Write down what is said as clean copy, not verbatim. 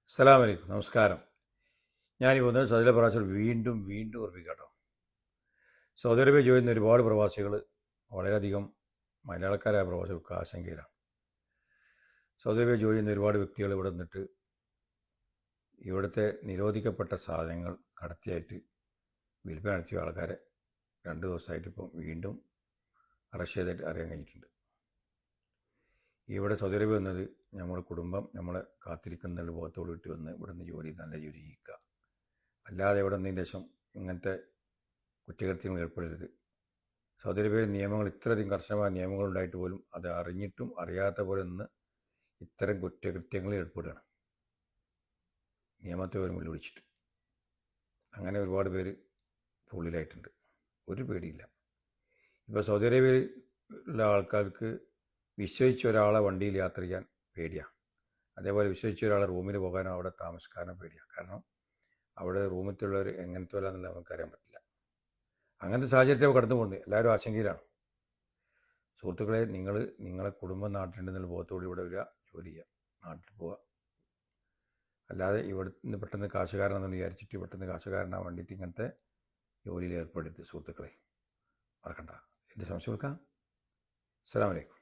അസ്സലാമു അലൈക്കും. നമസ്കാരം. ഞാനീ വന്നത് സൗദിയിലെ പ്രവാസികൾ വീണ്ടും ഓർപ്പിക്കാട്ടോ. സൗദി അറേബ്യ ജോലി ചെയ്യുന്ന ഒരുപാട് പ്രവാസികൾ വളരെയധികം മലയാളക്കാരായ പ്രവാസികൾക്ക് ആശങ്കയിലാണ്. സൗദി അറേബ്യ ജോലി ചെയ്യുന്ന ഒരുപാട് വ്യക്തികൾ ഇവിടെ നിന്നിട്ട് ഇവിടുത്തെ നിരോധിക്കപ്പെട്ട സാധനങ്ങൾ കടത്തിയായിട്ട് വിൽപ്പന നടത്തിയ ആൾക്കാരെ 2 ദിവസമായിട്ട് ഇപ്പം വീണ്ടും അറസ്റ്റ് ചെയ്തിട്ട് അറിയാൻ കഴിഞ്ഞിട്ടുണ്ട്. ഇവിടെ സൗദി അറേബ്യ വന്നത് നമ്മുടെ കുടുംബം നമ്മളെ കാത്തിരിക്കുന്ന ബോധത്തോട് വിട്ട് വന്ന് ഇവിടെ നിന്ന് നല്ല ജോലി ചെയ്യുക, അല്ലാതെ ഇവിടെ വന്നതിന് ശേഷം ഇങ്ങനത്തെ കുറ്റകൃത്യങ്ങൾ ഏർപ്പെടരുത്. സൗദി അറേബ്യയിലെ നിയമങ്ങൾ ഇത്രയധികം കർശനമായ നിയമങ്ങളുണ്ടായിട്ട് പോലും അത് അറിഞ്ഞിട്ടും അറിയാത്ത പോലെ നിന്ന് ഇത്തരം കുറ്റകൃത്യങ്ങളിൽ ഏർപ്പെടുകയാണ്, നിയമത്തെ പോലും വെല്ലുവിളിച്ചിട്ട്. അങ്ങനെ ഒരുപാട് പേര് ഉള്ളിലായിട്ടുണ്ട്. ഒരു പേടിയില്ല. ഇപ്പോൾ സൗദി അറേബ്യയിലുള്ള ആൾക്കാർക്ക് വിശ്വസിച്ച ഒരാളെ വണ്ടിയിൽ യാത്ര ചെയ്യാൻ പേടിയാണ്. അതേപോലെ വിശ്വസിച്ച ഒരാളെ റൂമിൽ പോകാനോ അവിടെ താമസിക്കാനോ പേടിയാണ്. കാരണം അവിടെ റൂമിലുള്ളവർ എങ്ങനത്തെ പോലെ എന്നുള്ളത് നമുക്കറിയാൻ പറ്റില്ല. അങ്ങനത്തെ സാഹചര്യത്തെ കടന്നു പോകുന്നത് എല്ലാവരും ആശങ്കയിലാണ്. സുഹൃത്തുക്കളെ, നിങ്ങളെ കുടുംബം നാട്ടിലുണ്ടെന്നുള്ള ബോധത്തോടെ ഇവിടെ വരിക, ജോലി ചെയ്യുക, നാട്ടിൽ പോവുക. അല്ലാതെ ഇവിടെ നിന്ന് പെട്ടെന്ന് കാശുകാരനെന്ന് വിചാരിച്ചിട്ട് പെട്ടെന്ന് കാശുകാരനാൻ വേണ്ടിയിട്ട് ഇങ്ങനത്തെ ജോലിയിൽ ഏർപ്പെടരുത് സുഹൃത്തുക്കളെ. മറക്കണ്ട. എന്ത് സംശയം കൊടുക്കാം. അസ്സലാമു അലൈക്കും.